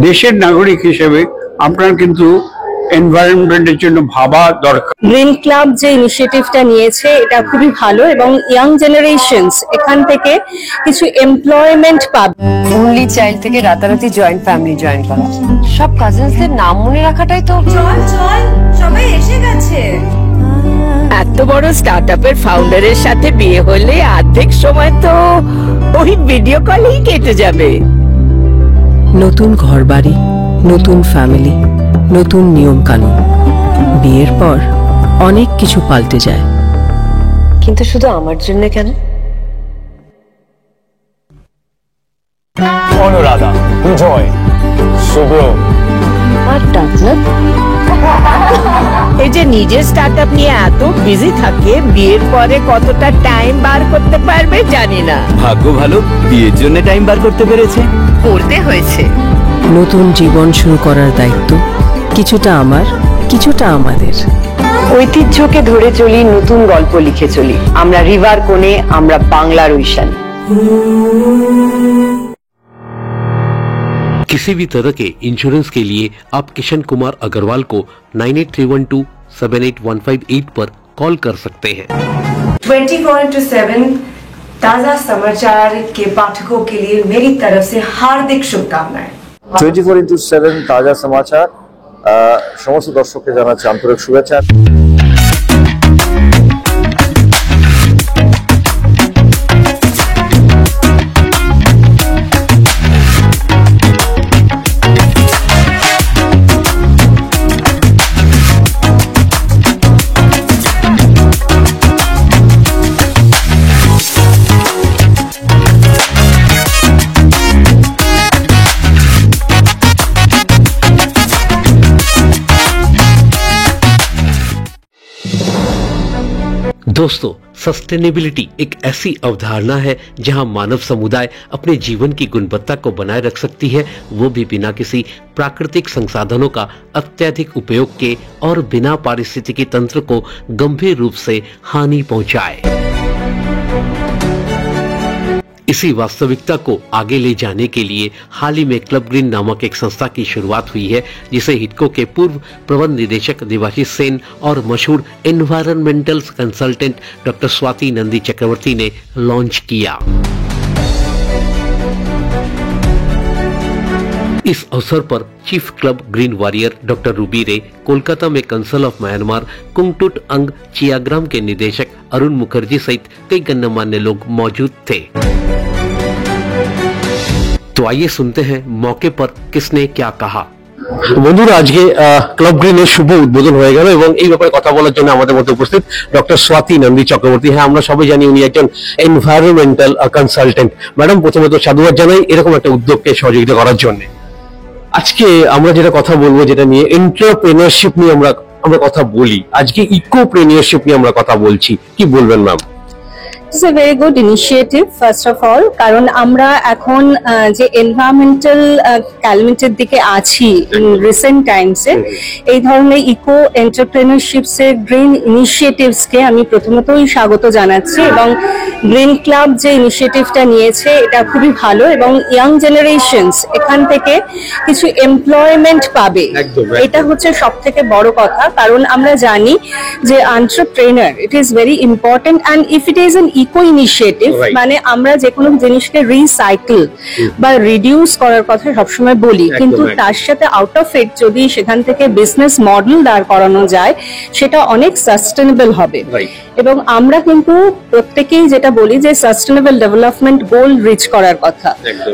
দেশের নাগরিক হিসেবে আপনার কিন্তু এনভায়রনমেন্টের জন্য ভাবা দরকার। গ্রিন ক্লাব যে ইনিশিয়েটিভটা নিয়েছে এটা খুবই ভালো এবং ইয়াং জেনারেশনস এখান থেকে কিছু এমপ্লয়মেন্ট পাবে। অনলি চাইল্ড থেকে রাতারাতি জয়েন্ট ফ্যামিলি জয়েন করা, সব কাজিনসদের নাম মনে রাখাটাই তো। চল চল সবাই এসে গেছে। এত বড় স্টার্টআপের ফাউন্ডারের সাথে বিয়ে হলে অর্ধেক সময় তো ওই ভিডিও কলেই কেটে যাবে। নতুন ঘরবাড়ি, নতুন ফ্যামিলি, নতুন নিয়ম কানুন। বিয়ের পর অনেক কিছু পাল্টে যায়, কিন্তু শুধু আমার জন্য কেন? অনুরাধা, বিজয়, শুভ্র আর ডাকনাথ এই যে নিজের স্টার্টআপ নিয়ে এত বিজি থাকে, বিয়ের পরে কতটা টাইম বার করতে পারবে জানি না। ভাগ্য ভালো, বিয়ের জন্য টাইম বার করতে পেরেছে। করতে হয়েছে। নতুন জীবন শুরু করার দায়িত্ব কিছুটা আমার, কিছুটা আমাদের। ঐতিহ্যকে ধরে চলি, নতুন গল্প লিখে চলি। আমরা রিভার কোণে, আমরা বাংলার ঐশান। किसी भी तरह के इंश्योरेंस के लिए आप किशन कुमार अग्रवाल को 9831278158 पर कॉल कर सकते हैं। 24/7 ताजा समाचार के पाठकों के लिए मेरी तरफ से हार्दिक शुभकामनाएं। 24/7 ताजा समाचार समस्त दर्शकों জানাচ্ছি আন্তরিক শুভেচ্ছা। दोस्तों, सस्टेनेबिलिटी एक ऐसी अवधारणा है जहां मानव समुदाय अपने जीवन की गुणवत्ता को बनाए रख सकती है, वो भी बिना किसी प्राकृतिक संसाधनों का अत्यधिक उपयोग के और बिना पारिस्थितिकी तंत्र को गंभीर रूप से हानि पहुंचाए। इसी वास्तविकता को आगे ले जाने के लिए हाल ही में क्लब ग्रीन नामक एक संस्था की शुरुआत हुई है, जिसे हिडको के पूर्व प्रबंध निदेशक देवाशीष सेन और मशहूर environmental consultant doctor Swati Nandi Chakraborty ने लॉन्च किया। इस अवसर पर chief club green warrior doctor Ruby Ray, Kolkata में कंसल ऑफ म्यांमार कुंगटुट अंग चियाग्राम के निदेशक अरुण मुखर्जी सहित कई गणमान्य लोग मौजूद थे। तो आइए सुनते हैं मौके पर किसने क्या कहा। বন্ধুরা, আজকে ক্লাব গ্রিনের শুভ উদ্বোধন হয়ে গেল এবং এই ব্যাপারে কথা বলার জন্য আমাদের মধ্যে উপস্থিত ডক্টর স্বাতি নন্দী চক্রবর্তী। হ্যাঁ, আমরা সবাই জানি উনি একজন এনভায়রনমেন্টাল কনসালটেন্ট। ম্যাডাম, প্রথমে তো সাধুবাদ জানাই এরকম একটা উদ্যোগকে সহযোগিতা করার জন্য। আজকে আমরা যেটা কথা বলবো, যেটা নিয়ে এন্টারপ্রেনারশিপ নিয়ে আমরা কথা বলি, আজকে ইকোপ্রেনিয়ারশিপ নিয়ে আমরা কথা বলছি, কি বলবেন ma'am? It's a very good initiative first of all, কারণ আমরা এখন যে এনভায়রনমেন্টাল ক্যালামিটির দিকে আছি ইন রিসেন্ট টাইমসে, এই ধরনের ইকো এন্টারপ্রেনারশিপস এর গ্রিন ইনিশিয়েটিভস কে আমি প্রথমতই স্বাগত জানাচ্ছি এবং গ্রিন ক্লাব যে ইনিশিয়েটিভটা নিয়েছে এটা খুবই ভালো এবং ইয়াং জেনারেশনস এখান থেকে কিছু এমপ্লয়মেন্ট পাবে। এটা হচ্ছে সবথেকে বড় কথা, কারণ আমরা জানি যে entrepreneur it is very important and if it is an eco initiative মানে আমরা যে কোনো জিনিসকে রিসাইকেল বা রিডিউস করার কথা সবসময় বলি, কিন্তু তার সাথে আউট অফ ইট যদি সেখান থেকে বিজনেস মডেল দাঁড় করানো যায় সেটা অনেক সাস্টেনেবল হবে। এবং আমরা কিন্তু প্রত্যেকেই যেটা বলি যে সাস্টেনেবল ডেভেলপমেন্ট গোল রিচ করার কথা,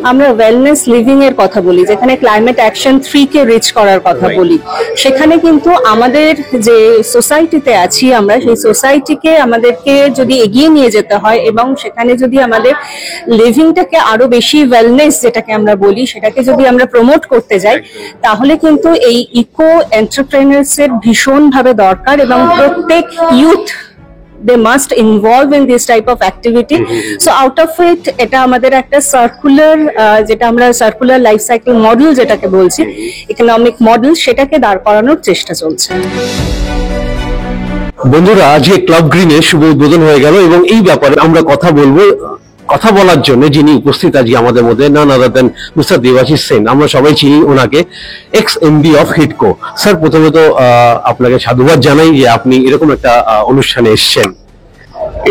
আমরা ওয়েলনেস লিভিং এর কথা বলি, যেখানে ক্লাইমেট অ্যাকশন 3 কে রিচ করার কথা বলি, সেখানে কিন্তু আমাদের যে সোসাইটিতে আছি আমরা সেই সোসাইটিকে আমাদেরকে যদি এগিয়ে নিয়ে যেতে হয় এবং সেখানে যদি আমাদের লিভিংটাকে আরো বেশি ওয়েলনেস যেটাকে আমরা বলি সেটাকে যদি আমরা প্রমোট করতে যাই, তাহলে কিন্তু এই ইকো এন্টারপ্রেনার্স এর ভীষণ ভাবে দরকার এবং প্রত্যেক youth they must involve in this type of activity. So out of it এটা আমাদের একটা সার্কুলার যেটা আমরা সার্কুলার লাইফ সাইকেল মডেল যেটাকে বলছি, ইকোনমিক মডেল, সেটাকে দাঁড় করানোর চেষ্টা চলছে। বন্ধুরা, আজকে ক্লাব গ্রিনের শুভ উদ্বোধন হয়ে গেল এবং এই ব্যাপারে আমরা কথা বলবো কথা বলার জন্য যিনি উপস্থিত আজকে আমাদের মধ্যে নান আদার দেন মিস্টার দেবাশিস সেন। আমরা সবাই চিনি ওনাকে, এক্স এমডি অফ হিডকো। স্যার, প্রথমত আপনাকে সাধুবাদ জানাই যে আপনি এরকম একটা অনুষ্ঠানে এসেছেন।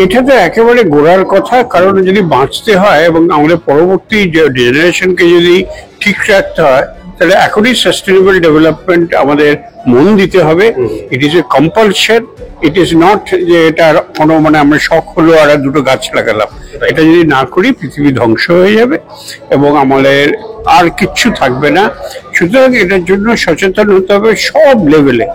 এটা তো একেবারে গোড়ার কথা, কারণ যদি বাঁচতে হয় এবং আমাদের পরবর্তী জেনারেশনকে যদি ঠিক রাখতে হয়, তাহলে এখনই সাস্টেনেবল ডেভেলপমেন্ট আমাদের মন দিতে হবে। It is a compulsion, it is not যে এটা কোনো মানে আমরা শখ হলো আর দুটো গাছ লাগালাম। এটা যদি না করি পৃথিবী ধ্বংস হয়ে যাবে এবং আমাদের আর কিচ্ছু থাকবে না। সুতরাং এটার জন্য সচেতন হতে হবে সব লেভেলে।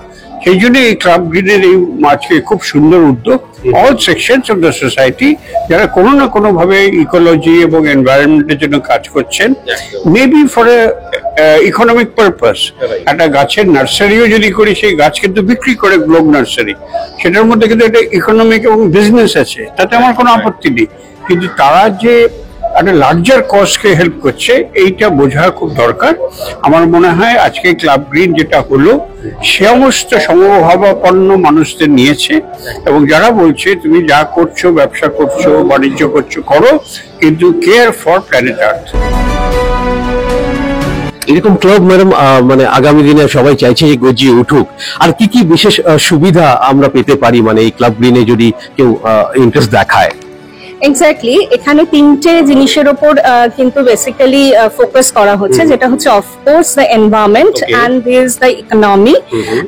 সেই জন্য এই ক্লাব গ্রিনের এই আজকে খুব সুন্দর উদ্যোগ। All sections of the society যারা কোনো না কোনো ভাবে ইকোলজি এবং এনভায়রনমেন্টের জন্য কাজ করছেন, মেবি ফর ইকোনমিক পারপাস। একটা গাছের নার্সারিও যদি করি, সেই গাছ কিন্তু বিক্রি করে গ্লোব নার্সারি, সেটার মধ্যে কিন্তু একটা ইকোনমিক এবং বিজনেস আছে, তাতে আমার কোনো আপত্তি নেই। কিন্তু তারা যে একটা লার্জার কজকে হেল্প করছে, এইটা বোঝা খুব দরকার। আমার মনে হয় আজকে ক্লাব গ্রিন যেটা হলো, সমস্ত সমভাবাপন্ন মানুষদের নিয়েছে এবং যারা বলছে তুমি যা করছো, ব্যবসা করছো, বাণিজ্য করছো, করো, কিন্তু কেয়ার ফর প্ল্যানেট আর্থ। এরকম ক্লাব ম্যাডাম মানে আগামী দিনে সবাই চাইছে যে গজিয়ে উঠুক। আর কি কি বিশেষ সুবিধা আমরা পেতে পারি মানে এই ক্লাব গ্রিনে যদি কেউ ইন্টারেস্ট দেখায়? এক্স্যাক্টলি, এখানে তিনটে জিনিসের উপর কিন্তু বেসিক্যালি ফোকাস করা হচ্ছে, যেটা হচ্ছে of course the environment and there is the economy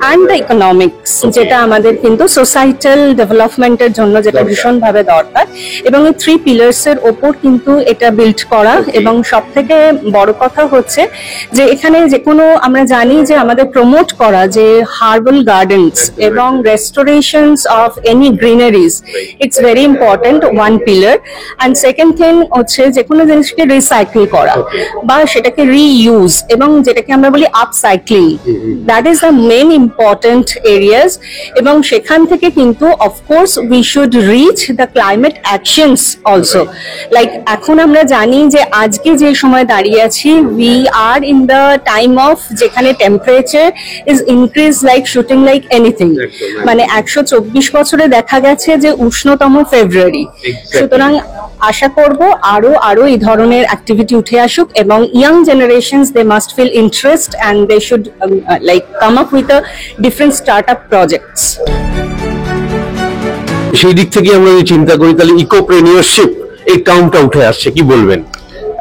and the economics, যেটা আমাদের কিন্তু সোসাইটাল ডেভেলপমেন্টের জন্য যেটা ভীষণভাবে দরকার। এবং এই 3 পিলার্স এর ওপর কিন্তু এটা বিল্ড করা। এবং সব থেকে বড় কথা হচ্ছে যে এখানে যে কোনো আমরা জানি যে আমাদের প্রমোট করা যে হার্বাল গার্ডেন্স এবং restorations of any greeneries, it's very important one pillar. And second thing হচ্ছে যে কোনো জিনিসকে রিসাইকেল করা বা সেটাকে রিইউজ এবং যেটাকে আমরা বলি upcycling, that is the main important areas. এবং সেখান থেকে কিন্তু of course we should reach the climate actions also. Like এখন আমরা জানি যে আজকে যে সময় দাঁড়িয়ে আছি, we are in the time of যেখানে temperature is increase like shooting like anything. মানে 124 বছরে দেখা গেছে যে উষ্ণতম ফেব্রুয়ারি। সুতরাং আশা করব আরো এই ধরনের অ্যাক্টিভিটি উঠে আসুক এবং young generations they must feel interest and they should like come up with a different startup projects. সেই দিক থেকে আমরা যদি চিন্তা করি তাহলে ইকোপ্রেনিয়রশিপ এই টার্মটা উঠে আসছে, কি বলবেন?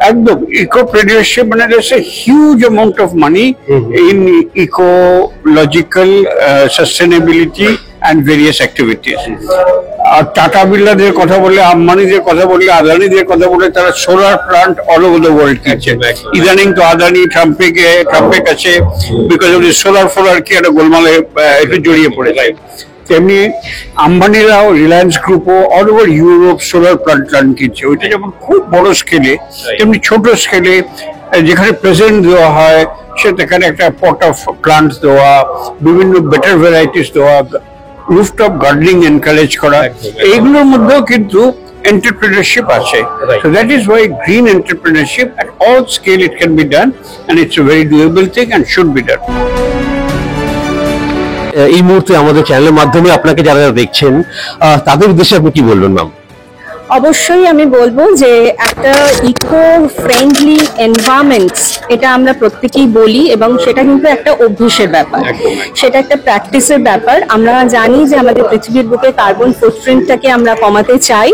একদম, ইকোপ্রেনিয়রশিপ মানে there's a huge amount of money in ecological sustainability and various activities. আর টাটা বিড়লাদের কথা বললে, আম্বানিদের কথা বললে, আদানিদের কথা বললে, তারা solar plant all over the world কিনছে। ইদানিং তো আদানি ট্রাম্পের কাছে বিকজ অফ দি সোলার কি একটা গোলমালে একটু জড়িয়ে পড়ে যায়। তেমনি আম্বানিরাও, রিলায়েন্স গ্রুপও all over Europe solar plant কিনছে। ওইটা যেমন খুব বড় স্কেলে, তেমনি ছোট স্কেলে যেখানে প্রেজেন্ট দেওয়া হয় সেখানে একটা পট অফ প্লান্টস দেওয়া, বিভিন্ন বেটার ভ্যারাইটিস দেওয়া, রুফটপ গার্ডেনিং এনকারেজ করা, এইগুলোর মধ্যেও কিন্তু entrepreneurship আছে। So that is why green entrepreneurship at all scale it can be done and it's a very doable thing and should be done. এই মুহূর্তে আমাদের চ্যানেলের মাধ্যমে আপনাকে যারা দেখছেন তাদের উদ্দেশ্যে আপনি কি বলবেন ম্যাম? অবশ্যই আমি বলবো যে একটা ইকো ফ্রেন্ডলি এনভায়রনমেন্ট, এটা আমরা প্রত্যেকেই বলি এবং সেটা কিন্তু একটা অভ্যাসের ব্যাপার, সেটা একটা প্র্যাকটিসের ব্যাপার। আমরা জানি যে আমাদের পৃথিবীর বুকে কার্বন ফুটপ্রিন্টটাকে আমরা কমাতে চাই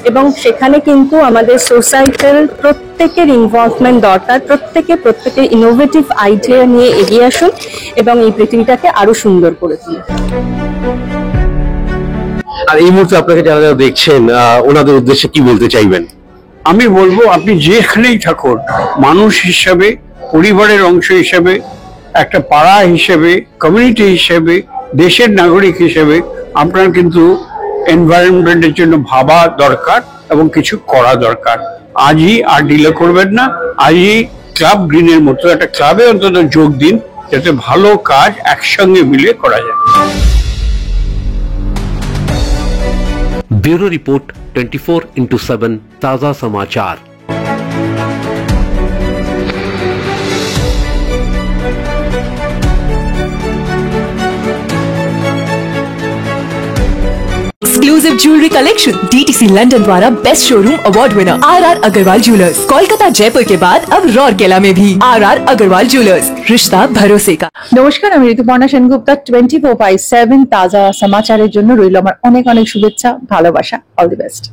এবং সেখানে কিন্তু আমাদের সোসাইটাল প্রত্যেকের ইনভলভমেন্ট দরকার। প্রত্যেকে ইনোভেটিভ আইডিয়া নিয়ে এগিয়ে আসুন এবং এই পৃথিবীটাকে আরো সুন্দর করে তুলুন। আর এই মুহূর্তে আপনাকে যারা দেখছেন ওনাদের উদ্দেশ্যে কি বলতে চাইবেন? আমি বলবো আপনি যেখানেই থাকুন, মানুষ হিসাবে, পরিবারের অংশ হিসাবে, একটা পাড়া হিসেবে, কমিউনিটি হিসেবে, দেশের নাগরিক হিসেবে আপনার কিন্তু এনভায়রনমেন্টের জন্য ভাবা দরকার এবং কিছু করা দরকার। আজই আর ডিলে করবেন না, আজই ক্লাব গ্রিনের মতো একটা ক্লাবে অন্তত যোগ দিন, যাতে ভালো কাজ একসঙ্গে মিলে করা যায়। ब्यूरो रिपोर्ट 24/7 ताजा समाचार। Exclusive exclusive jewellery collection DTC London द्वारा best showroom award winner RR Agarwal jewellers, Kolkata Jaipur के बाद अब रौरकेला में भी RR अग्रवाल ज्वेलर्स, रिश्ता भरोसे का। নমস্কার, আমি ঋতুপর্ণা সেনগুপ্তা। 24/7 তাজা সমাচারের জন্য রইল আমার অনেক অনেক শুভেচ্ছা, ভালোবাসা। All the best.